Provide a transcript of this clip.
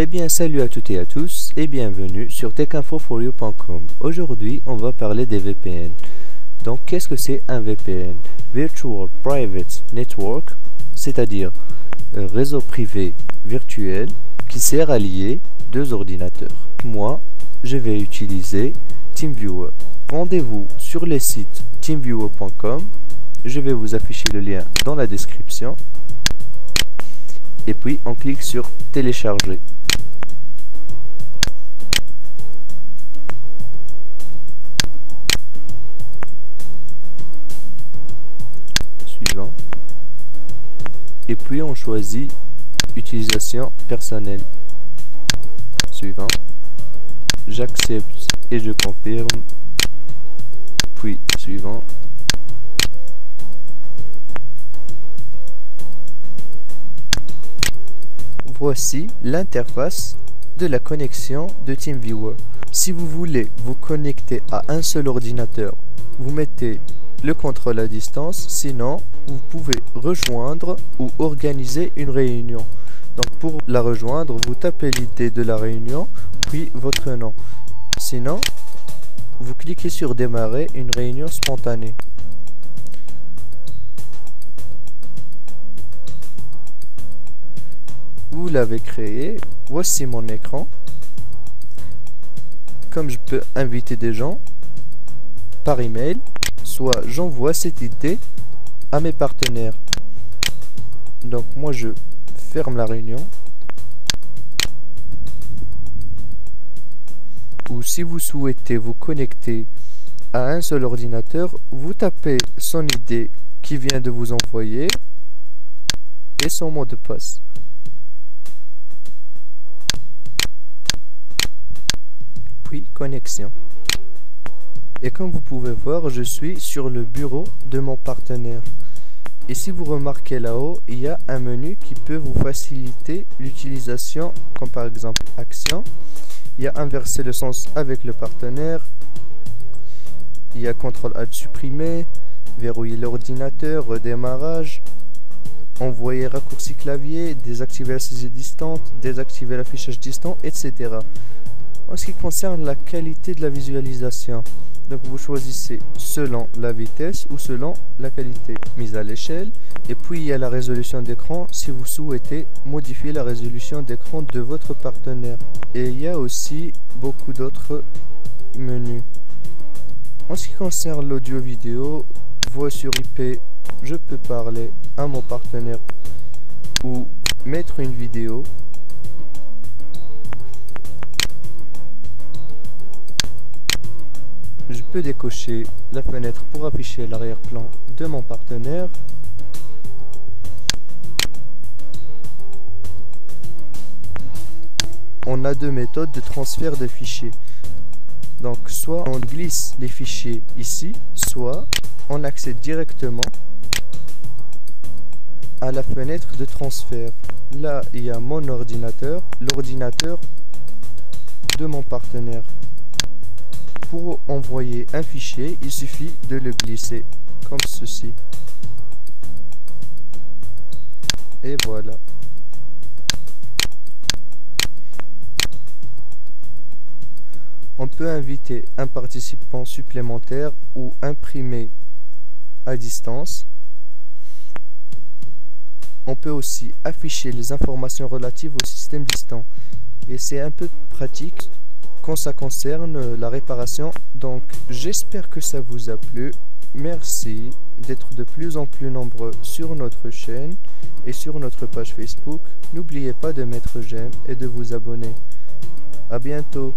Eh bien, salut à toutes et à tous et bienvenue sur techinfoforyou.com. Aujourd'hui, on va parler des VPN. Donc, qu'est-ce que c'est un VPN? Virtual Private Network, c'est-à-dire réseau privé virtuel qui sert à lier deux ordinateurs. Moi, je vais utiliser TeamViewer. Rendez-vous sur le site teamviewer.com. Je vais vous afficher le lien dans la description. Et puis, on clique sur télécharger. Suivant. Et puis, on choisit utilisation personnelle. Suivant. J'accepte et je confirme. Puis, suivant. Voici l'interface de la connexion de TeamViewer. Si vous voulez vous connecter à un seul ordinateur, vous mettez le contrôle à distance, sinon vous pouvez rejoindre ou organiser une réunion. Donc pour la rejoindre, vous tapez l'idée de la réunion, puis votre nom. Sinon, vous cliquez sur démarrer une réunion spontanée. Vous l'avez créé, voici mon écran. Comme je peux inviter des gens par email, soit j'envoie cette idée à mes partenaires. Donc moi je ferme la réunion. Ou si vous souhaitez vous connecter à un seul ordinateur, vous tapez son idée qui vient de vous envoyer et son mot de passe. Puis connexion. Et comme vous pouvez voir, je suis sur le bureau de mon partenaire. Et si vous remarquez là-haut, il y a un menu qui peut vous faciliter l'utilisation, comme par exemple action. Il y a inverser le sens avec le partenaire. Il y a CTRL-ALT supprimer, verrouiller l'ordinateur, redémarrage, envoyer raccourci clavier, désactiver la saisie distante, désactiver l'affichage distant, etc. En ce qui concerne la qualité de la visualisation, donc vous choisissez selon la vitesse ou selon la qualité mise à l'échelle. Et puis il y a la résolution d'écran si vous souhaitez modifier la résolution d'écran de votre partenaire. Et il y a aussi beaucoup d'autres menus. En ce qui concerne l'audio vidéo, voix sur IP, je peux parler à mon partenaire ou mettre une vidéo. Je peux décocher la fenêtre pour afficher l'arrière-plan de mon partenaire. On a deux méthodes de transfert de fichiers. Donc soit on glisse les fichiers ici, soit on accède directement à la fenêtre de transfert. Là, il y a mon ordinateur, l'ordinateur de mon partenaire. Pour envoyer un fichier, il suffit de le glisser comme ceci. Et voilà. On peut inviter un participant supplémentaire ou imprimer à distance. On peut aussi afficher les informations relatives au système distant. Et c'est un peu pratique quand ça concerne la réparation. Donc j'espère que ça vous a plu. Merci d'être de plus en plus nombreux sur notre chaîne et sur notre page Facebook. N'oubliez pas de mettre j'aime et de vous abonner. À bientôt.